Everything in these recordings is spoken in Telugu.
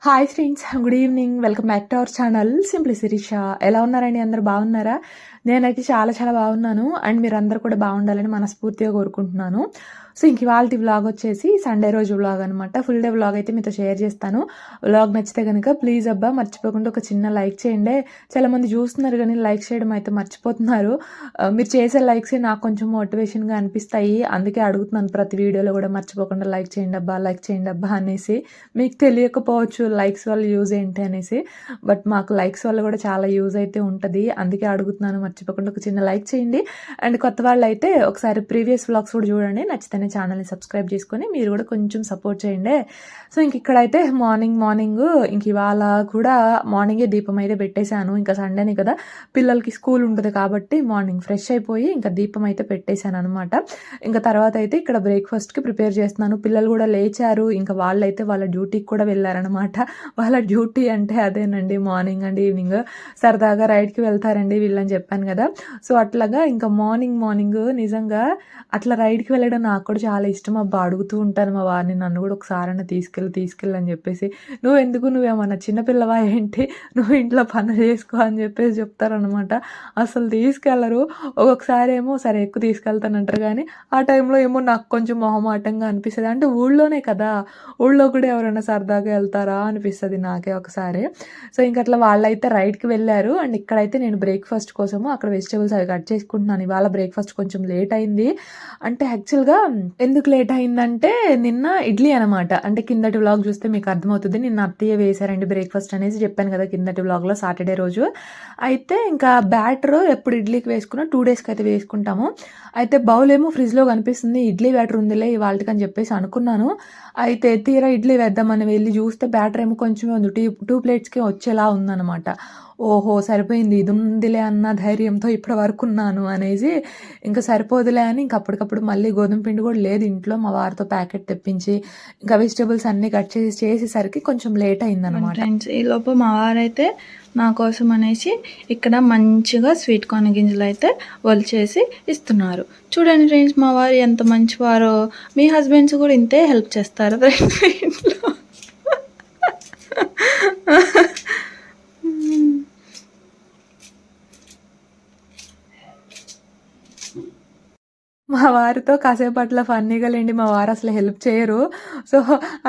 Hi friends, good evening. Welcome back to our channel simply Sirisha. ఎలా ఉన్నారండి? అందరూ బాగున్నారా? నేనైతే చాలా చాలా బాగున్నాను. అండ్ మీరందరూ కూడా బాగుండాలని మనస్ఫూర్తిగా కోరుకుంటున్నాను. సో ఇంక ఇవాల్టి వ్లాగ్ వచ్చేసి సండే రోజు వ్లాగ్ అనమాట. ఫుల్ డే వ్లాగ్ అయితే మీతో షేర్ చేస్తాను. వ్లాగ్ నచ్చితే కనుక ప్లీజ్ అబ్బా మర్చిపోకుండా ఒక చిన్న లైక్ చేయండి. చాలామంది చూస్తున్నారు కానీ లైక్ చేయడం అయితే మర్చిపోతున్నారు. మీరు చేసే లైక్సే నాకు కొంచెం మోటివేషన్గా అనిపిస్తాయి. అందుకే అడుగుతున్నాను ప్రతి వీడియోలో కూడా మర్చిపోకుండా లైక్ చేయండి అబ్బా, లైక్ చేయండి అబ్బా అనేసి. మీకు తెలియకపోవచ్చు లైక్స్ వల్ల యూజ్ ఏంటి అనేసి, బట్ మాకు లైక్స్ వల్ల కూడా చాలా యూజ్ అయితే ఉంటుంది. అందుకే అడుగుతున్నాను, మర్చిపోకుండా ఒక చిన్న లైక్ చేయండి. అండ్ కొత్త వాళ్ళు అయితే ఒకసారి ప్రీవియస్ వ్లాగ్స్ కూడా చూడండి. నచ్చితేనే ఛానల్ని సబ్స్క్రైబ్ చేసుకొని మీరు కూడా కొంచెం సపోర్ట్ చేయండి. సో ఇంక ఇక్కడైతే మార్నింగ్ ఇంక ఇవాళ కూడా మార్నింగే దీపం అయితే పెట్టేశాను. ఇంకా సండేనే కదా, పిల్లలకి స్కూల్ ఉంటుంది కాబట్టి మార్నింగ్ ఫ్రెష్ అయిపోయి ఇంకా దీపం అయితే పెట్టేశాను అనమాట. ఇంకా తర్వాత అయితే ఇక్కడ బ్రేక్ఫాస్ట్కి ప్రిపేర్ చేస్తున్నాను. పిల్లలు కూడా లేచారు. ఇంకా వాళ్ళైతే వాళ్ళ డ్యూటీకి కూడా వెళ్ళారనమాట. వాళ్ళ డ్యూటీ అంటే అదేనండి, మార్నింగ్ అండ్ ఈవినింగ్ సరదాగా రైడ్కి వెళ్తారండి వీళ్ళని చెప్పాను కదా. సో అట్లాగా ఇంకా మార్నింగ్ నిజంగా అట్లా రైడ్కి వెళ్ళడం నాకు కూడా చాలా ఇష్టం. అబ్బా అడుగుతూ ఉంటాను మా వారిని, నన్ను కూడా ఒకసారైనా తీసుకెళ్ళి అని చెప్పేసి. నువ్వేమన్నా చిన్నపిల్లవా ఏంటి, నువ్వు ఇంట్లో పనులు చేసుకో అని చెప్పేసి చెప్తారనమాట. అసలు తీసుకెళ్ళరు. ఒక్కొక్కసారి ఏమో సరే ఎక్కువ తీసుకెళ్తానంటారు కానీ ఆ టైంలో ఏమో నాకు కొంచెం మొహమాటంగా అనిపిస్తుంది. అంటే ఊళ్ళోనే కదా, ఊళ్ళో కూడా ఎవరైనా సరదాగా వెళ్తారా అనిపిస్తుంది నాకే ఒకసారి. సో ఇంక అట్లా వాళ్ళైతే రైడ్కి వెళ్ళారు. అండ్ ఇక్కడైతే నేను బ్రేక్ఫాస్ట్ కోసము అక్కడ వెజిటేబుల్స్ అవి కట్ చేసుకుంటున్నాను. ఇవాళ బ్రేక్ఫాస్ట్ కొంచెం లేట్ అయింది. అంటే యాక్చువల్గా ఎందుకు లేట్ అయిందంటే నిన్న ఇడ్లీ అనమాట. అంటే కిందటి వ్లాగ్ చూస్తే మీకు అర్థమవుతుంది. నిన్న అత్తయ్య వేశారండి బ్రేక్ఫాస్ట్ అనేసి చెప్పాను కదా కిందటి వ్లాగ్లో, సాటర్డే రోజు. అయితే ఇంకా బ్యాటర్ ఎప్పుడు ఇడ్లీకి వేసుకున్నా 2 డేస్కి అయితే వేసుకుంటాము. అయితే బౌల్ ఏమో ఫ్రిడ్జ్లో కనిపిస్తుంది, ఇడ్లీ బ్యాటర్ ఉందిలే ఇవాళకి అని చెప్పేసి అనుకున్నాను. అయితే తీరా ఇడ్లీ వేద్దామని వెళ్ళి చూస్తే బ్యాటర్ ఏమో కొంచెమే ఉంది, 2 ప్లేట్స్కి వచ్చేలా ఉందన్నమాట. ఓహో సరిపోయింది, ఇది ఉందిలే అన్న ధైర్యంతో ఇప్పటి వరకు ఉన్నాను అనేసి ఇంకా సరిపోదులే అని ఇంక అప్పటికప్పుడు మళ్ళీ గోధుమ పిండి కూడా లేదు ఇంట్లో, మా వారితో ప్యాకెట్ తెప్పించి ఇంకా వెజిటేబుల్స్ అన్నీ కట్ చేసేసరికి కొంచెం లేట్ అయిందనమాట. ఫ్రెండ్స్ ఈలోపు మా వారైతే నా కోసం అనేసి ఇక్కడ మంచిగా స్వీట్ కార్న్ గింజలు అయితే ఒలిచేసి ఇస్తున్నారు. చూడండి ఫ్రెండ్స్, మా వారు ఎంత మంచివారో. మీ హస్బెండ్స్ కూడా ఇంతే హెల్ప్ చేస్తారు ఫ్రెండ్స్ ఇంట్లో. మా వారితో కాసేపు అట్లా ఫన్నీగా లేండి, మా వారు అసలు హెల్ప్ చేయరు. సో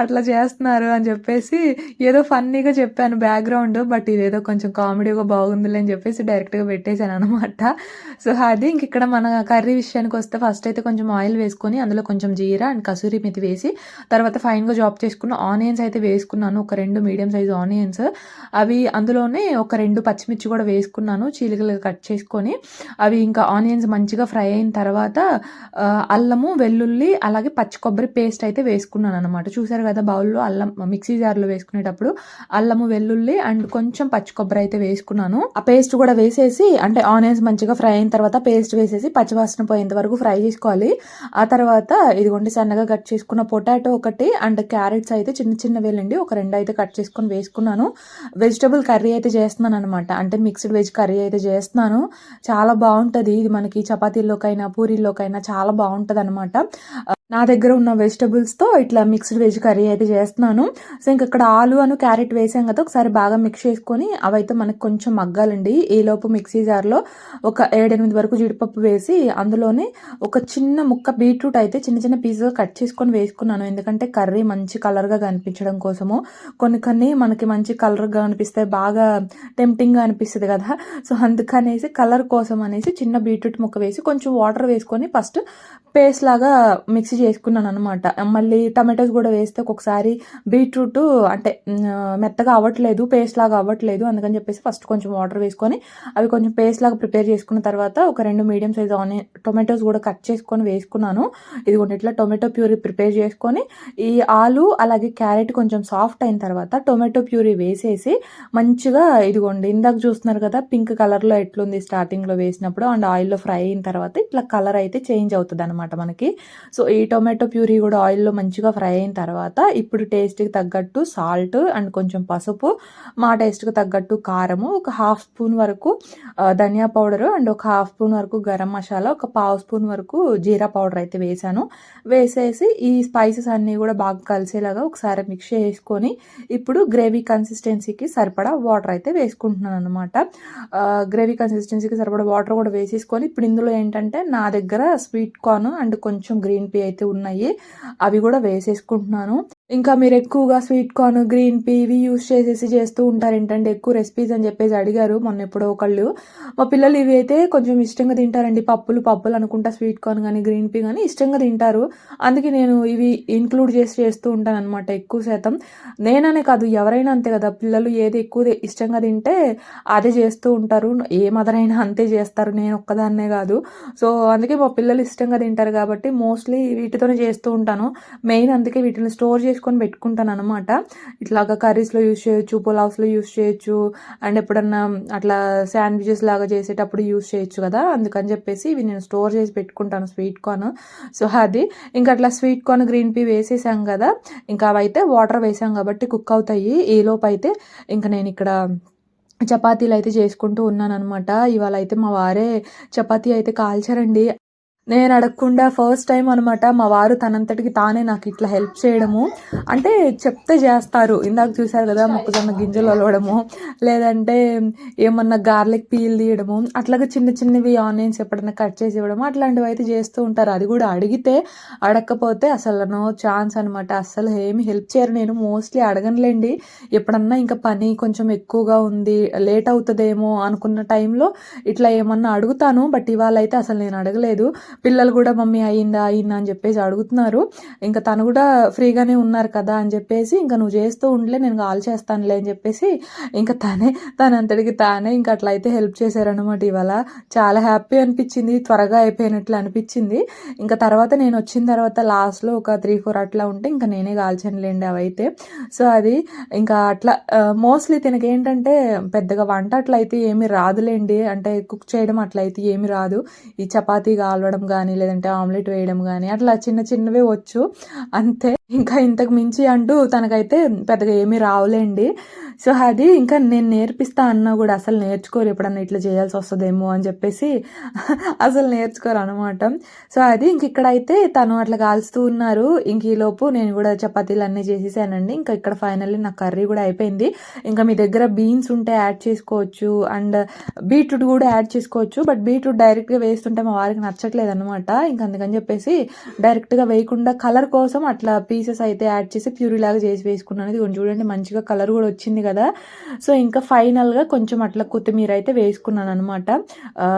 అట్లా చేస్తున్నారు అని చెప్పేసి ఏదో ఫన్నీగా చెప్పాను బ్యాక్గ్రౌండ్, బట్ ఇదేదో కొంచెం కామెడీగా బాగుందిలే అని చెప్పేసి డైరెక్ట్గా పెట్టేశాను అనమాట. సో అది ఇంక ఇక్కడ మన కర్రీ విషయానికి వస్తే ఫస్ట్ అయితే కొంచెం ఆయిల్ వేసుకొని అందులో కొంచెం జీరా అండ్ కసూరి మెతి వేసి తర్వాత ఫైన్గా చాప్ చేసుకున్న ఆనియన్స్ అయితే వేసుకున్నాను. ఒక 2 మీడియం సైజ్ ఆనియన్స్, అవి అందులోనే ఒక 2 పచ్చిమిర్చి కూడా వేసుకున్నాను చీలికలుగా కట్ చేసుకొని. అవి ఇంకా ఆనియన్స్ మంచిగా ఫ్రై అయిన తర్వాత అల్లము వెల్లుల్లి అలాగే పచ్చి కొబ్బరి పేస్ట్ అయితే వేసుకున్నాను అనమాట. చూసారు కదా బౌల్లో అల్లం మిక్సీ జార్లో వేసుకునేటప్పుడు అల్లము వెల్లుల్లి అండ్ కొంచెం పచ్చి కొబ్బరి అయితే వేసుకున్నాను. ఆ పేస్ట్ కూడా వేసేసి అంటే ఆనియన్స్ మంచిగా ఫ్రై అయిన తర్వాత పేస్ట్ వేసేసి పచ్చివాసన పోయేంత వరకు ఫ్రై చేసుకోవాలి. ఆ తర్వాత ఇదిగోండి సన్నగా కట్ చేసుకున్న పొటాటో ఒకటి అండ్ క్యారెట్స్ అయితే చిన్న వేలండి ఒక 2 అయితే కట్ చేసుకొని వేసుకున్నాను. వెజిటబుల్ కర్రీ అయితే చేస్తున్నాను అనమాట, అంటే మిక్స్డ్ వెజ్ కర్రీ అయితే చేస్తున్నాను. చాలా బాగుంటుంది ఇది, మనకి చపాతీల్లోకైనా పూరీల్లోకైనా చాలా బాగుంటుంది అనమాట. నా దగ్గర ఉన్న వెజిటబుల్స్తో ఇట్లా మిక్స్డ్ వెజ్ కర్రీ అయితే చేస్తున్నాను. సో ఇంక ఇక్కడ ఆలు అను క్యారెట్ వేసాం కదా, ఒకసారి బాగా మిక్స్ చేసుకొని అవైతే మనకు కొంచెం మగ్గాలండి. ఈలోపు మిక్సీ జార్లో ఒక 7-8 వరకు జీడిపప్పు వేసి అందులోనే ఒక చిన్న ముక్క బీట్రూట్ అయితే చిన్న పీస్గా కట్ చేసుకొని వేసుకున్నాను. ఎందుకంటే కర్రీ మంచి కలర్గా కనిపించడం కోసము. కొన్ని మనకి మంచి కలర్గా అనిపిస్తాయి, బాగా టెంప్టింగ్గా అనిపిస్తుంది కదా. సో అందుకనేసి కలర్ కోసం అనేసి చిన్న బీట్రూట్ ముక్క వేసి కొంచెం వాటర్ వేసుకొని ఫస్ట్ పేస్ట్ లాగా మిక్సీ చేసుకున్నాను అనమాట. మళ్ళీ టమాటోస్ కూడా వేస్తే ఒక్కొక్కసారి బీట్రూట్ అంటే మెత్తగా అవ్వట్లేదు, పేస్ట్ లాగా అవ్వట్లేదు, అందుకని చెప్పేసి ఫస్ట్ కొంచెం వాటర్ వేసుకొని అవి కొంచెం పేస్ట్ లాగా ప్రిపేర్ చేసుకున్న తర్వాత ఒక 2 మీడియం సైజ్ టొమాటోస్ కూడా కట్ చేసుకొని వేసుకున్నాను. ఇదిగోండి ఇట్లా టొమాటో ప్యూరీ ప్రిపేర్ చేసుకొని ఈ ఆలు అలాగే క్యారెట్ కొంచెం సాఫ్ట్ అయిన తర్వాత టొమాటో ప్యూరీ వేసేసి మంచిగా ఇదిగోండి ఇందాక చూస్తున్నారు కదా పింక్ కలర్లో ఎట్లుంది స్టార్టింగ్లో వేసినప్పుడు అండ్ ఆయిల్లో ఫ్రై అయిన తర్వాత ఇట్లా కలర్ అయితే చేంజ్ అవుతుంది అనమాట మనకి. సో ఈ టొమాటో ప్యూరీ కూడా ఆయిల్లో మంచిగా ఫ్రై ఫ్రై అయిన తర్వాత ఇప్పుడు టేస్ట్కి తగ్గట్టు సాల్ట్ అండ్ కొంచెం పసుపు, మా టేస్ట్కి తగ్గట్టు కారము, ఒక 1/2 స్పూన్ వరకు ధనియా పౌడరు అండ్ ఒక 1/2 స్పూన్ వరకు గరం మసాలా, ఒక 1/2 స్పూన్ వరకు జీరా పౌడర్ అయితే వేసాను. వేసేసి ఈ స్పైసెస్ అన్నీ కూడా బాగా కలిసేలాగా ఒకసారి మిక్స్ చేసుకొని ఇప్పుడు గ్రేవీ కన్సిస్టెన్సీకి సరిపడా వాటర్ అయితే వేసుకుంటున్నాను అనమాట. గ్రేవీ కన్సిస్టెన్సీకి సరిపడా వాటర్ కూడా వేసేసుకొని ఇప్పుడు ఇందులో ఏంటంటే నా దగ్గర స్వీట్ కార్న్ అండ్ కొంచెం గ్రీన్ పీ అయితే ఉన్నాయి, అవి కూడా వేసేసుకుంటున్నాను. ఇంకా మీరు ఎక్కువగా స్వీట్ కార్న్, గ్రీన్ పీ ఇవి యూస్ చేసేసి చేస్తూ ఉంటారు ఏంటంటే ఎక్కువ రెసిపీస్ అని చెప్పేసి అడిగారు మొన్న ఎప్పుడో ఒకళ్ళు. మా పిల్లలు ఇవి అయితే కొంచెం ఇష్టంగా తింటారండి. పప్పులు అనుకుంటా స్వీట్ కార్న్ కానీ గ్రీన్ పీ కానీ ఇష్టంగా తింటారు. అందుకే నేను ఇవి ఇంక్లూడ్ చేసి చేస్తూ ఉంటాను అనమాట ఎక్కువ శాతం. నేననే కాదు, ఎవరైనా అంతే కదా, పిల్లలు ఏది ఎక్కువ ఇష్టంగా తింటే అదే చేస్తూ ఉంటారు. ఏ మదర్ అయినా అంతే చేస్తారు, నేను ఒక్కదాన్నే కాదు. సో అందుకే మా పిల్లలు ఇష్టంగా తింటారు కాబట్టి మోస్ట్లీ వీటితోనే చేస్తూ ఉంటాను. మెయిన్ అందుకే వీటిని స్టోర్ చేసుకొని పెట్టుకుంటాను అనమాట. ఇట్లాగా కర్రీస్లో యూస్ చేయొచ్చు, పులావ్స్లో యూస్ చేయొచ్చు, అండ్ ఎప్పుడన్నా అట్లా శాండ్విచెస్ లాగా చేసేటప్పుడు యూస్ చేయొచ్చు కదా, అందుకని చెప్పేసి ఇవి నేను స్టోర్ చేసి పెట్టుకుంటాను స్వీట్ కార్న్. సో అది ఇంకా అట్లా స్వీట్ కార్న్, గ్రీన్ పీ వేసేసాం కదా, ఇంకా అవైతే వాటర్ వేసాం కాబట్టి కుక్ అవుతాయి. ఈలోపు అయితే ఇంకా నేను ఇక్కడ చపాతీలు అయితే చేసుకుంటూ ఉన్నాను అనమాట. ఇవాళ అయితే మా వారే చపాతీ అయితే కాల్చారండి. నేను అడగకుండా ఫస్ట్ టైం అనమాట మా వారు తనంతటికి తానే నాకు ఇట్లా హెల్ప్ చేయడము. అంటే చెప్తే చేస్తారు. ఇందాక చూసారు కదా, మొక్కజొన్న గింజలు ఒలవడము, లేదంటే ఏమన్నా గార్లిక్ పీల్ తీయడము, అట్లాగా చిన్న చిన్నవి ఆనియన్స్ ఎప్పుడన్నా కట్ చేసి ఇవ్వడము, అట్లాంటివి అయితే చేస్తూ ఉంటారు. అది కూడా అడిగితే, అడగకపోతే అసలు నో ఛాన్స్ అనమాట. అస్సలు ఏమి హెల్ప్ చేయరు. నేను మోస్ట్లీ అడగనులేండి. ఎప్పుడన్నా ఇంకా పని కొంచెం ఎక్కువగా ఉంది, లేట్ అవుతుందేమో అనుకున్న టైంలో ఇట్లా ఏమన్నా అడుగుతాను. బట్ ఇవాళ అయితే అసలు నేను అడగలేదు. పిల్లలు కూడా మమ్మీ అయిందా అని చెప్పేసి అడుగుతున్నారు. ఇంకా తను కూడా ఫ్రీగానే ఉన్నారు కదా అని చెప్పేసి ఇంకా నువ్వు చేస్తూ ఉండలే, నేను కాల్ చేస్తానులే అని చెప్పేసి ఇంకా తనంతటికి తానే ఇంకా అట్లా అయితే హెల్ప్ చేశారనమాట. ఇవాళ చాలా హ్యాపీ అనిపించింది, త్వరగా అయిపోయినట్లు అనిపించింది. ఇంకా తర్వాత నేను వచ్చిన తర్వాత లాస్ట్లో ఒక 3-4 అట్లా ఉంటే ఇంకా నేనే కాల్చానులేండి అవైతే. సో అది ఇంకా అట్లా మోస్ట్లీ తినకి ఏంటంటే పెద్దగా వంట అట్లయితే ఏమి రాదులేండి, అంటే కుక్ చేయడం అట్లయితే ఏమి రాదు. ఈ చపాతీ కాలవడం కానీ లేదంటే ఆమ్లెట్ వేయడం కానీ అట్లా చిన్న చిన్నవే వచ్చు అంతే. ఇంకా ఇంతకు మించి అంటూ తనకైతే పెద్దగా ఏమీ రావులేండి. సో అది ఇంకా నేను నేర్పిస్తా అన్నా కూడా అసలు నేర్చుకోరు. ఎప్పుడన్నా ఇట్లా చేయాల్సి వస్తుందేమో అని చెప్పేసి అసలు నేర్చుకోరు అనమాట. సో అది ఇంక ఇక్కడైతే తను అట్లా కాల్చుతూ ఉన్నారు. ఇంక ఈలోపు నేను కూడా చపాతీలు అన్నీ చేసేసానండి. ఇంకా ఇక్కడ ఫైనల్లీ నా కర్రీ కూడా అయిపోయింది. ఇంకా మీ దగ్గర బీన్స్ ఉంటే యాడ్ చేసుకోవచ్చు అండ్ బీట్రూట్ కూడా యాడ్ చేసుకోవచ్చు. బట్ బీట్రూట్ డైరెక్ట్గా వేస్తుంటే మా వారికి నచ్చట్లేదు అనమాట. ఇంకా అందుకని చెప్పేసి డైరెక్ట్గా వేయకుండా కలర్ కోసం అట్లా పీసెస్ అయితే యాడ్ చేసి ప్యూరీ లాగా చేసి వేసుకున్నాను. ఇది కొంచెం చూడండి మంచిగా కలర్ కూడా వచ్చింది కదా. సో ఇంకా ఫైనల్గా కొంచెం అట్లా కొత్తిమీర అయితే వేసుకున్నాను అనమాట.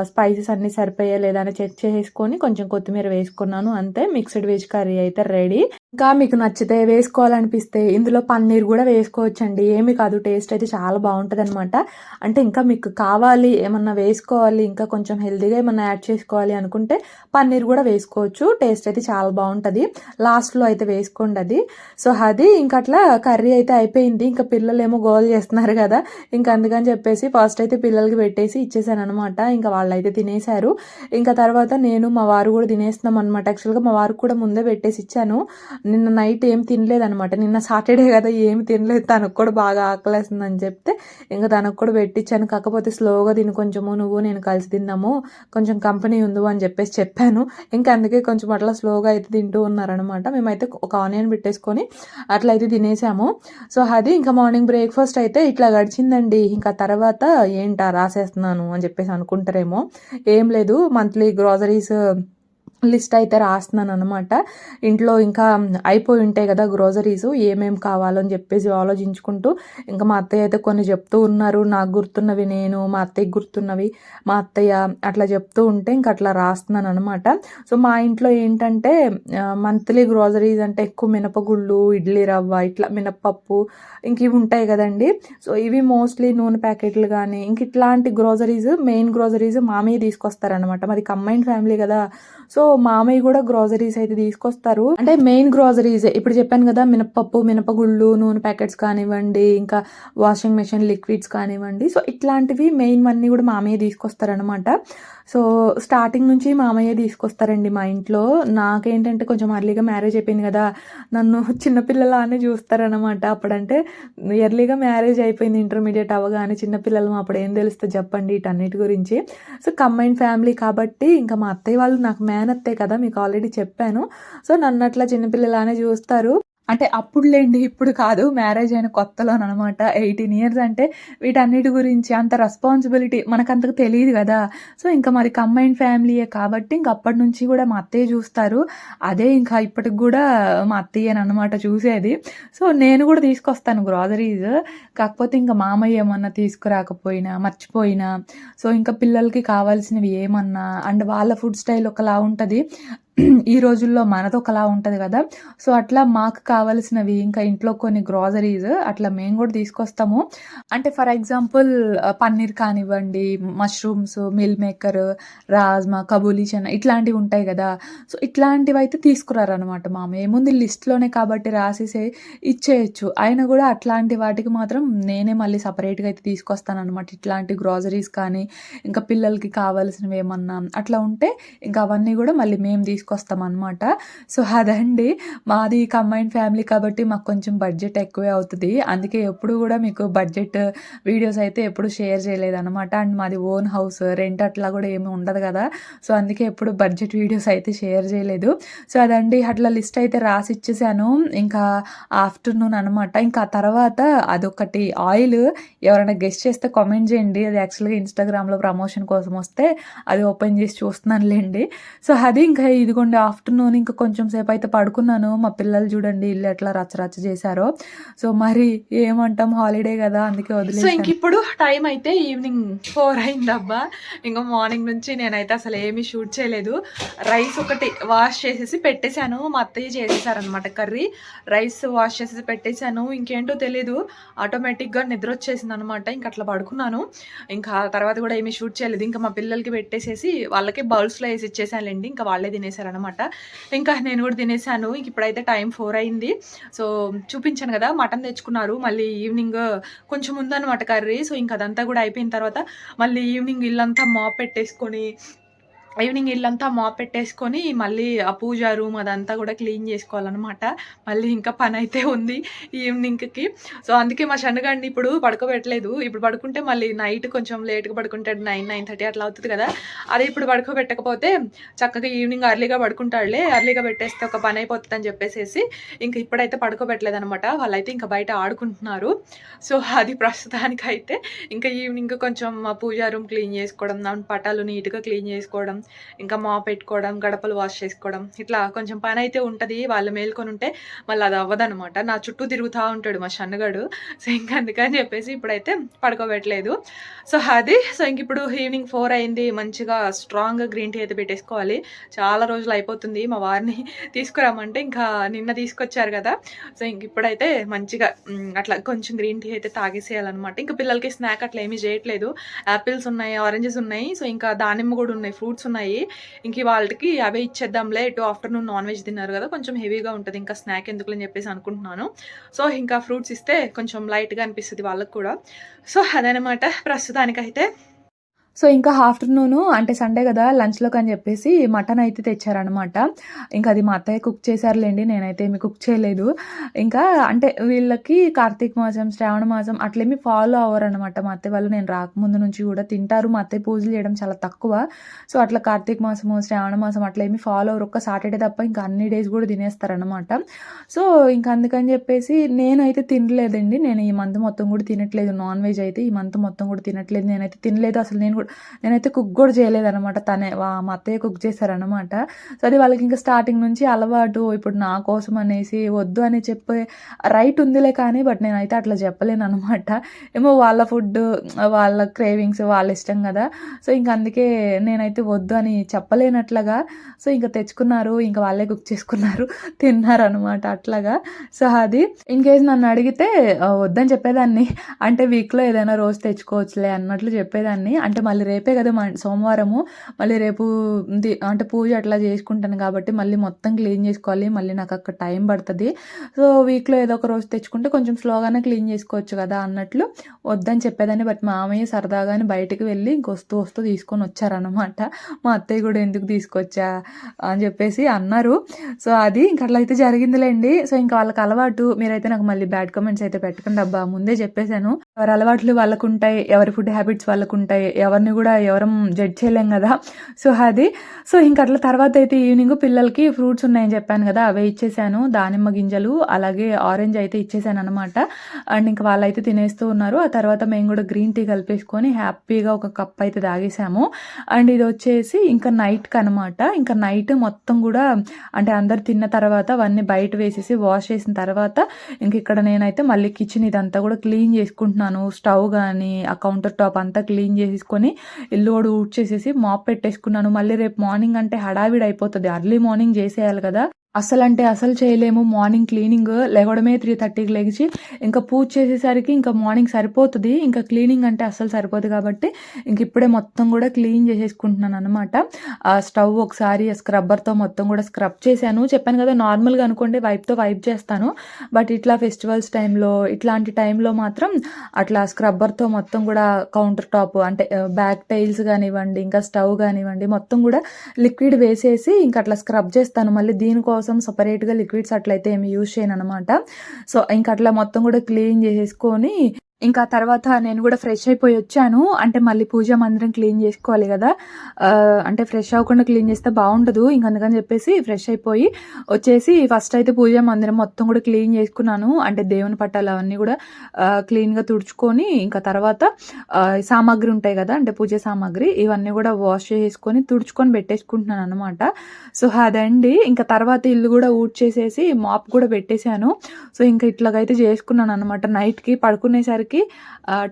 స్పైసెస్ అన్నీ సరిపోయా లేదా అని చెక్ చేసుకొని కొంచెం కొత్తిమీర వేసుకున్నాను. అంతే, మిక్స్డ్ వెజ్ కర్రీ అయితే రెడీ. ఇంకా మీకు నచ్చితే వేసుకోవాలనిపిస్తే ఇందులో పన్నీర్ కూడా వేసుకోవచ్చండి, ఏమి కాదు. టేస్ట్ అయితే చాలా బాగుంటుంది అనమాట. అంటే ఇంకా మీకు కావాలి ఏమన్నా వేసుకోవాలి, ఇంకా కొంచెం హెల్తీగా ఏమన్నా యాడ్ చేసుకోవాలి అనుకుంటే పన్నీర్ కూడా వేసుకోవచ్చు. టేస్ట్ అయితే చాలా బాగుంటుంది. లాస్ట్లో అయితే వేసుకోండి అది. సో అది ఇంకా అట్లా కర్రీ అయితే అయిపోయింది. ఇంకా పిల్లలు ఏమో గోల్ చేస్తున్నారు కదా, ఇంకా అందుకని చెప్పేసి ఫస్ట్ అయితే పిల్లలకి పెట్టేసి ఇచ్చేసాను అనమాట. ఇంకా వాళ్ళు అయితే తినేశారు. ఇంకా తర్వాత నేను మా వారు కూడా తినేస్తున్నాం అనమాట. యాక్చువల్గా మా వారికి కూడా ముందే పెట్టేసి ఇచ్చాను. నిన్న నైట్ ఏం తినలేదనమాట. నిన్న సాటర్డే కదా, ఏమి తినలేదు. తనకు కూడా బాగా ఆకలేస్తుందని చెప్తే ఇంకా తనకు కూడా పెట్టించాను. కాకపోతే స్లోగా తిని కొంచెము నువ్వు నేను కలిసి తిందాము, కొంచెం కంపెనీ ఉండు అని చెప్పేసి చెప్పాను. ఇంకా అందుకే కొంచెం అట్లా స్లోగా అయితే తింటూ ఉన్నారనమాట. మేమైతే ఒక ఆనియన్ పెట్టేసుకొని అట్లయితే తినేసాము. సో అది ఇంకా మార్నింగ్ బ్రేక్ఫాస్ట్ అయితే ఇట్లా గడిచిందండి. ఇంకా తర్వాత ఏంటా రాసేస్తున్నాను అని చెప్పేసి అనుకుంటారేమో, ఏం లేదు, మంత్లీ గ్రాసరీస్ లిస్ట్ అయితే రాస్తున్నాను అనమాట. ఇంట్లో ఇంకా అయిపోయి ఉంటాయి కదా గ్రోసరీస్, ఏమేమి కావాలని చెప్పేసి ఆలోచించుకుంటూ ఇంకా మా అత్తయ్య అయితే కొన్ని చెప్తూ ఉన్నారు. నాకు గుర్తున్నవి నేను, మా అత్తయ్యకి గుర్తున్నవి మా అత్తయ్య అట్లా చెప్తూ ఉంటే ఇంకా అట్లా రాస్తున్నాను అనమాట. సో మా ఇంట్లో ఏంటంటే మంత్లీ గ్రోసరీస్ అంటే ఎక్కువ మినపగుళ్ళు, ఇడ్లీ రవ్వ, ఇట్లా మినప్పప్పు ఇంక ఇవి ఉంటాయి కదండి. సో ఇవి మోస్ట్లీ నూనె ప్యాకెట్లు కానీ ఇంక ఇట్లాంటి గ్రోసరీస్, మెయిన్ గ్రోసరీస్ మామయ్య తీసుకొస్తారనమాట. మాది కంబైన్డ్ ఫ్యామిలీ కదా. సో మామయ్య కూడా గ్రోసరీస్ అయితే తీసుకొస్తారు. అంటే మెయిన్ గ్రోసరీస్ ఇప్పుడు చెప్పాను కదా, మినపప్పు, మినపగుళ్ళు, నూనె ప్యాకెట్స్ కానివ్వండి, ఇంకా వాషింగ్ మెషిన్ లిక్విడ్స్ కానివ్వండి. సో ఇట్లాంటివి మెయిన్ అన్నీ కూడా మామయ్య తీసుకొస్తారనమాట. సో, స్టార్టింగ్ నుంచి మామయ్యే తీసుకొస్తారండి మా ఇంట్లో. నాకేంటంటే కొంచెం ఎర్లీగా మ్యారేజ్ అయిపోయింది గదా! నన్ను చిన్న పిల్లలానే చూస్తారనమాట. అప్పుడంటే ఎర్లీగా మ్యారేజ్ అయిపోయింది ఇంటర్మీడియేట్ అవ్వగానే. చిన్న పిల్లలం అప్పుడేం తెలుస్తది చెప్పండి ఈటన్నిటి గురించి. సో, కంబైన్డ్ ఫ్యామిలీ కాబట్టి ఇంకా మా అత్తయ్య వాళ్ళు నాకు మేనత్తే కదా! మీకు ఆల్రెడీ చెప్పాను. సో, నన్నట్లా చిన్న పిల్లలానే చూస్తారు. అంటే అప్పుడులేండి. ఇప్పుడు కాదు. మ్యారేజ్ అయిన కొత్తలోననమాట. 18 ఇయర్స్ అంటే వీటన్నిటి గురించి అంత రెస్పాన్సిబిలిటీ మనకంతకు తెలీదు గదా! సో, ఇంక మాది కంబైన్డ్ ఫ్యామిలీయే కాబట్టి ఇంక అప్పటి నుంచి గూడా మా అత్తయ్య జూస్తారు. అదే ఇంకా ఇప్పటికి గూడా మా అత్తయ్యేననమాట చూసేది. సో, నేను గూడా తీసుకొస్తాను గ్రోసరీస్. కాకపోతే ఇంక మామయ్య ఏమన్నా తీసుకురాకపోయినా, మర్చిపోయినా, సో, ఇంకా పిల్లలకి కావాల్సినవి ఏమన్నా అండ్ వాళ్ళ ఫుడ్ స్టైల్ ఒకలా ఉంటది. ఈ రోజుల్లో మనదొకలా ఉంటది గదా! సో, అట్లా మాకు కావాల్సినవి ఇంకా ఇంట్లో కొన్ని గ్రోసరీస్ అట్లా మేము గూడా తీసుకొస్తాము. అంటే ఫర్ ఎగ్జాంపుల్ పన్నీర్ కానివ్వండి, mushrooms, meal maker, rajma, Kabuli chana ఇట్లాంటివి ఉంటాయి గదా! సో, ఇట్లాంటివైతే తీసుకురారనమాట మామయ్య. ఏముంది లిస్ట్‌లోనే కాబట్టి రాసేసి ఇచ్చేయొచ్చు. అయినా గూడా అట్లాంటి వాటికి మాత్రం నేనే మళ్ళీ సెపరేట్‌గా అయితే తీసుకొస్తాననమాట. ఇట్లాంటి గ్రోసరీస్ కానీ, ఇంకా పిల్లలకి కావాల్సినవి ఏమన్నా అట్లా ఉంటే ఇంకా అవన్నీ గూడా మళ్ళీ మేము తీసుకొస్తామనమాట. సో, అదండి. మాది కంబైన్డ్ ఫ్యామిలీ కాబట్టి మాకు కొంచెం బడ్జెట్ ఎక్కువే అవుతది. అందుకే ఎప్పుడు గూడా మీకు బడ్జెట్ వీడియోస్ అయితే ఎప్పుడు షేర్ చేయలేదనమాట. అండ్ మాది ఓన్ హౌస్. రెంట్ అట్లా గూడా ఏమి ఉండదు గదా! సో, అందుకే ఎప్పుడు బడ్జెట్ వీడియోస్ అయితే షేర్ చేయలేదు. సో, అదండి. అట్లా లిస్ట్ అయితే రాసిచ్చేసాను. ఇంకా ఆఫ్టర్‌నూన్ అనమాట. ఇంకా తర్వాత అదొకటి ఆయిల్ ఎవరైనా గెస్ చేస్తే కామెంట్ జేయండి. అది యాక్చువల్‌గా ఇన్‌స్టాగ్రామ్‌లో ప్రమోషన్ కోసం వస్తే అది ఓపెన్ చేసి చూస్తున్నానులెండి. సో, అది ఇంకా ఇదిగోండి ఆఫ్టర్‌నూన్ ఇంక కొంచెం సేపయితే పడుకున్నాను. మా పిల్లలు చూడండి ఇల్లు ఎట్లా రచ్చ రచ్చ చేశారో. సో, మరి ఏమంటాం హాలిడే గదా! అందుకే సో, వదిలేసాను. ఇంకిప్పుడు టైం అయితే ఈవినింగ్ 4 అయిందబ్బా! ఇంక మార్నింగ్ నుంచి నేనైతే అసలు ఏమీ షూట్ చేయలేదు. రైస్ ఒకటి వాష్ చేసేసి పెట్టేశాను. మా అత్తయ్య చేసేసారనమాట కర్రీ. రైస్ వాష్ చేసేసి పెట్టేశాను. ఇంకేంటో తెలీదు. ఆటోమేటిక్‌గా నిద్రొచ్చేసిందనమాట. ఇంక అట్లా పడుకున్నాను. ఇంకా తర్వాత కూడా ఏమీ షూట్ చేయలేదు. ఇంకా మా పిల్లలకి పెట్టేసేసి వాళ్ళకి బౌల్స్‌లో ఏసి ఇచ్చేసానులెండి. ఇంకా వాళ్ళే తినేసారనమాట. ఇంకా నేను కూడా తినేసాను. ఇంక ఇప్పుడైతే టైం 4 అయింది. సో, చూపించాను గదా! మటన్ తెచ్చుకున్నారు. మళ్ళీ ఈవినింగ్ కొంచెం ఉందనమాట కర్రీ. సో, ఇంక అదంతా గూడా అయిపోయిన తర్వాత మళ్ళీ ఈవినింగ్ ఇల్లంతా మాప్ పెట్టేసుకొని మళ్ళీ ఆ పూజ రూమ్ అదంతా గూడా క్లీన్ జేసుకోవాలనమాట. మళ్ళీ ఇంకా పనైతే ఉంది ఈవినింగ్‌కి. సో, అందుకే మా షన్నుగాడిని ఇప్పుడు పడుకోబెట్టలేదు. ఇప్పుడు పడుకుంటే మళ్ళీ నైట్ కొంచెం లేట్‌గా పడుకుంటాడు. 9:30 అట్లా అవుతది కదా! అదే ఇప్పుడు పడుకోబెట్టకపోతే చక్కగా ఈవినింగ్ ఎర్లీగా పడుకుంటాడులే. ఎర్లీగా పెట్టేస్తే ఒక పని అయిపోతదని చెప్పేసేసి ఇంక ఇప్పుడైతే పడుకోబెట్టలేదనమాట. వాళ్ళైతే ఇంకా బయట ఆడుకుంటున్నారు. సో, అది ప్రస్తుతానికైతే ఇంకా ఈవినింగ్ కొంచెం మా పూజా రూమ్ క్లీన్ చేసుకోవడం, పటాలు నీట్‌గా క్లీన్ చేసుకోవడం, ఇంకా మాప్ పెట్టుకోవడం, గడపలు వాష్ చేసుకోవడం ఇట్లా కొంచెం పనైతే ఉంటది. వాళ్ళు మేల్కొనుంటే మళ్ళీ అది అవ్వదనమాట. నా చుట్టూ తిరుగుతా ఉంటాడు మా షన్నుగాడు. సో, ఇంక అందుకని చెప్పేసి ఇప్పుడైతే పడుకోబెట్టలేదు. సో, అది. సో, ఇంకిప్పుడు ఈవినింగ్ 4 అయింది. మంచిగా స్ట్రాంగ్ గ్రీన్ టీ అయితే పెట్టేసుకోవాలి. చాలా రోజులు అయిపోతుంది మా వారిని తీసుకురమ్మంటే ఇంకా నిన్న తీసుకొచ్చారు కదా! సో, ఇంకిప్పుడైతే మంచిగా అట్లా కొంచెం గ్రీన్ టీ అయితే తాగేసేయాలనమాట. ఇంకా పిల్లలకి స్నాక్ అట్లా ఏమీ చేయట్లేదు. యాపిల్స్ ఉన్నాయి, ఆరెంజెస్ ఉన్నాయి. సో, ఇంకా దానిమ్మ కూడా ఉన్నాయి, ఫ్రూట్స్ ఉన్నాయి. ఇంక వాళ్ళకి అవే ఇచ్చేద్దాంలే. ఎటు ఆఫ్టర్‌నూన్ నాన్ వెజ్ తిన్నారు కదా! కొంచెం హెవీగా ఉంటది. ఇంకా స్నాక్ ఎందుకులే అని చెప్పేసి అనుకుంటున్నాను. సో, ఇంకా ఫ్రూట్స్ ఇస్తే కొంచెం లైట్‌గా అనిపిస్తది వాళ్ళకి కూడా. సో, అదనమాట ప్రస్తుతానికైతే. సో, ఇంకా ఆఫ్టర్‌నూను అంటే సండే గదా! లంచ్‌లోకని జెప్పేసి మటన్ అయితే తెచ్చారనమాట. ఇంకా అది మా అత్తయ్య కుక్ చేశారులెండి. నేనైతే ఏమి కుక్ చేయలేదు. ఇంకా అంటే వీళ్ళకి కార్తీక మాసం, శ్రావణ మాసం అట్లేమి ఫాలో అవ్వరనమాట. మా అత్తయ్య వాళ్ళు నేను రాకముందు నుంచి గూడా తింటారు. మా అత్తయ్య పూజలు చేయడం చాలా తక్కువ. సో, అట్లా కార్తీక మాసము, శ్రావణ మాసం అట్లా ఏమి ఫాలో అవ్వరు. ఒక్క సాటర్‌డే తప్ప ఇంకా అన్ని డేస్ గూడా తినేస్తారనమాట. సో, ఇంక అందుకని జెప్పేసి నేనైతే తినలేదండి. నేను ఈ మంత్ మొత్తం గూడా తినట్లేదు. నాన్ వెజ్ అయితే ఈ మంత్ మొత్తం గూడా తినట్లేదు. నేనైతే తినలేదు. అసలు నేనైతే కుక్ గూడా చేయలేదనమాట. మా అత్తయ్య కుక్ చేశారనమాట. సో, అది వాళ్ళకి ఇంకా స్టార్టింగ్ నుంచి అలవాటు. ఇప్పుడు నా కోసం అనేసి వద్దు అని చెప్పే రైట్ ఉందిలే కానీ బట్ నేనైతే అట్లా చెప్పలేననమాట. ఏమో వాళ్ళ ఫుడ్, వాళ్ళ క్రేవింగ్స్ వాళ్ళ ఇష్టం గదా! సో, ఇంక అందుకే నేనైతే వద్దు అని చెప్పలేనట్లుగా సో, ఇంక తెచ్చుకున్నారు. ఇంక వాళ్ళే కుక్ చేసుకున్నారు. తిన్నారనమాట అట్లాగా. సో, అది ఇన్‌కేస్ నన్ను అడిగితే వద్దని చెప్పేదాన్ని. అంటే వీక్‌లో ఏదైనా రోజు తెచ్చుకోవచ్చులే అన్నట్లు చెప్పేదాన్ని. అంటే మళ్ళీ రేపే కదా సోమవారము, మళ్ళీ రేపు అంటే పూజ అట్లా చేసుకుంటాను కాబట్టి మళ్ళీ మొత్తం క్లీన్ చేసుకోవాలి, మళ్ళీ నాకు అక్కడ టైం పడుతుంది. సో వీక్లో ఏదో ఒక రోజు తెచ్చుకుంటే కొంచెం స్లోగానే క్లీన్ చేసుకోవచ్చు కదా అన్నట్లు వద్దని చెప్పేదాన్ని. బట్ మామయ్య సరదాగానే బయటికి వెళ్ళి ఇంకొస్తూ వస్తూ తీసుకొని వచ్చారనమాట. మా అత్తయ్య కూడా ఎందుకు తీసుకొచ్చా అని చెప్పేసి అన్నారు. సో అది ఇంక అట్లా అయితే జరిగిందిలేండి. సో ఇంకా వాళ్ళకి అలవాటు. మీరైతే నాకు మళ్ళీ బ్యాడ్ కామెంట్స్ అయితే పెట్టకండి అబ్బా, ముందే చెప్పేశాను. ఎవరి అలవాట్లు వాళ్ళకు ఉంటాయి, ఎవరి ఫుడ్ హ్యాబిట్స్ వాళ్ళకు ఉంటాయి, ఎవరిని కూడా ఎవరం జడ్జ్ చేయలేం కదా. సో అది సో ఇంక అట్లా తర్వాత అయితే ఈవినింగ్ పిల్లలకి ఫ్రూట్స్ ఉన్నాయని చెప్పాను కదా, అవే ఇచ్చేసాను. దానిమ్మ గింజలు అలాగే ఆరెంజ్ అయితే ఇచ్చేసాను అనమాట. అండ్ ఇంకా వాళ్ళైతే తినేస్తూ ఉన్నారు. ఆ తర్వాత మేము కూడా గ్రీన్ టీ కలిపేసుకొని హ్యాపీగా ఒక కప్ అయితే తాగేసాము. అండ్ ఇది వచ్చేసి ఇంకా నైట్కి అనమాట. ఇంకా నైట్ మొత్తం కూడా అంటే అందరు తిన్న తర్వాత అవన్నీ బయట వేసేసి వాష్ చేసిన తర్వాత ఇంక ఇక్కడ నేనైతే మళ్ళీ కిచెన్ ఇదంతా కూడా క్లీన్ చేసుకుంటున్నాను. స్టవ్ కానీ ఆ కౌంటర్ టాప్ అంతా క్లీన్ చేసుకొని ఇల్లు కూడా ఊడ్చేసేసి మాప్ పెట్టేసుకున్నాను. మళ్ళీ రేపు మార్నింగ్ అంటే హడావిడి అయిపోతుంది, అర్లీ మార్నింగ్ చేసేయాలి కదా. అసలు చేయలేము. మార్నింగ్ క్లీనింగ్ లేవడమే 3:30కి లేచి ఇంకా పూజ చేసేసరికి ఇంకా మార్నింగ్ సరిపోతుంది. ఇంకా క్లీనింగ్ అంటే అస్సలు సరిపోదు కాబట్టి ఇంక ఇప్పుడే మొత్తం కూడా క్లీన్ చేసేసుకుంటున్నాను అనమాట. ఆ స్టవ్ ఒకసారి స్క్రబ్బర్తో మొత్తం కూడా స్క్రబ్ చేశాను. చెప్పాను కదా నార్మల్గా అనుకోండి వైప్తో వైప్ చేస్తాను, బట్ ఇట్లా ఫెస్టివల్స్ టైంలో ఇట్లాంటి టైంలో మాత్రం అట్లా స్క్రబ్బర్తో మొత్తం కూడా కౌంటర్ టాప్ అంటే బ్యాక్ టైల్స్ కానివ్వండి, ఇంకా స్టవ్ కానివ్వండి మొత్తం కూడా లిక్విడ్ వేసేసి ఇంకా అట్లా స్క్రబ్ చేస్తాను. మళ్ళీ దీనికోసం సపరేట్గా లిక్విడ్స్ అట్లయితే ఏమి యూజ్ చేయను అనమాట. సో ఇంకా అట్లా మొత్తం కూడా క్లీన్ చేసేసుకొని ఇంకా తర్వాత నేను కూడా ఫ్రెష్ అయిపోయి వచ్చాను. అంటే మళ్ళీ పూజా మందిరం క్లీన్ చేసుకోవాలి కదా, అంటే ఫ్రెష్ అవ్వకుండా క్లీన్ చేస్తే బాగుండదు. ఇంక అందుకని చెప్పేసి ఫ్రెష్ అయిపోయి వచ్చేసి ఫస్ట్ అయితే పూజా మందిరం మొత్తం కూడా క్లీన్ చేసుకున్నాను. అంటే దేవుని పట్టాలు అవన్నీ కూడా క్లీన్గా తుడుచుకొని ఇంకా తర్వాత సామాగ్రి ఉంటాయి కదా, అంటే పూజ సామాగ్రి ఇవన్నీ కూడా వాష్ చేసుకొని తుడుచుకొని పెట్టేసుకుంటున్నాను అనమాట. సో అదండి. ఇంకా తర్వాత ఇల్లు కూడా ఊడ్చేసేసి మాప్ కూడా పెట్టేశాను. సో ఇంకా ఇట్లాగైతే చేసుకున్నాను అనమాట. నైట్కి పడుకునేసరికి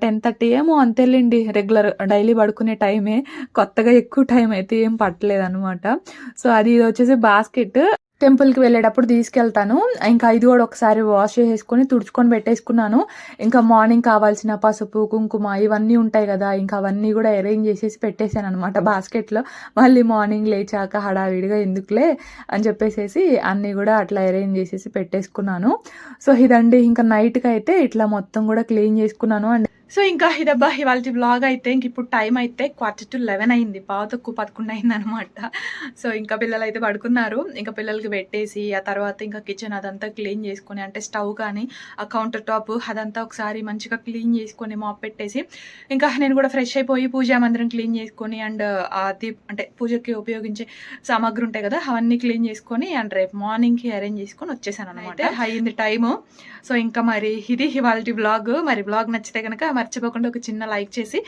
10:30 ఏమో అంతేలేండి, రెగ్యులర్ డైలీ పడుకునే టైమే. కొత్తగా ఎక్కువ టైం అయితే ఏం పట్టలేదు అనమాట. సో ఇది వచ్చేసి బాస్కెట్ టెంపుల్కి వెళ్ళేటప్పుడు తీసుకెళ్తాను. ఇంకా ఇది కూడా ఒకసారి వాష్ చేసేసుకొని తుడుచుకొని పెట్టేసుకున్నాను. ఇంకా మార్నింగ్ కావాల్సిన పసుపు కుంకుమ ఇవన్నీ ఉంటాయి కదా, ఇంకా అవన్నీ కూడా అరేంజ్ చేసేసి పెట్టేశాను అనమాట బాస్కెట్లో. మళ్ళీ మార్నింగ్ లేచాక హడావిడిగా ఎందుకులే అని చెప్పేసి అన్నీ కూడా అట్లా అరేంజ్ చేసేసి పెట్టేసుకున్నాను. సో ఇదండి, ఇంకా నైట్కి అయితే ఇట్లా మొత్తం కూడా క్లీన్ చేసుకున్నాను. అండ్ సో ఇంకా ఇదబ్బా ఇవాళ వ్లాగ్ అయితే ఇంక ఇప్పుడు టైం అయితే 11:45 అయింది, 11:11 అయింది అనమాట. సో ఇంకా పిల్లలు అయితే పడుకున్నారు. ఇంకా పిల్లలకి పెట్టేసి ఆ తర్వాత ఇంకా కిచెన్ అదంతా క్లీన్ చేసుకొని, అంటే స్టవ్ కానీ ఆ కౌంటర్ టాప్ అదంతా ఒకసారి మంచిగా క్లీన్ చేసుకొని మాప్ పెట్టేసి ఇంకా నేను కూడా ఫ్రెష్ అయిపోయి పూజా మందిరం క్లీన్ చేసుకొని అండ్ అంటే పూజకి ఉపయోగించే సామాగ్రి ఉంటాయి కదా అవన్నీ క్లీన్ చేసుకొని అండ్ రేపు మార్నింగ్కి అరేంజ్ చేసుకొని వచ్చేసాను అనమాట. అయ్యింది టైము. సో ఇంకా మరి ఇది ఇవాళ వ్లాగ్. మరి వ్లాగ్ నచ్చితే కనుక మర్చిపోకుండా ఒక చిన్న లైక్ చేసి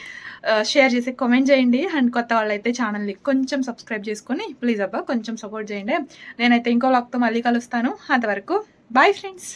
షేర్ చేసి కామెంట్ చేయండి. అండ్ కొత్త వాళ్ళైతే ఛానల్ని కొంచెం సబ్స్క్రైబ్ చేసుకొని ప్లీజ్ అబ్బా కొంచెం సపోర్ట్ చేయండి. నేనైతే ఇంకో వ్లాగ్తో మళ్ళీ కలుస్తాను. అంతవరకు బాయ్ ఫ్రెండ్స్.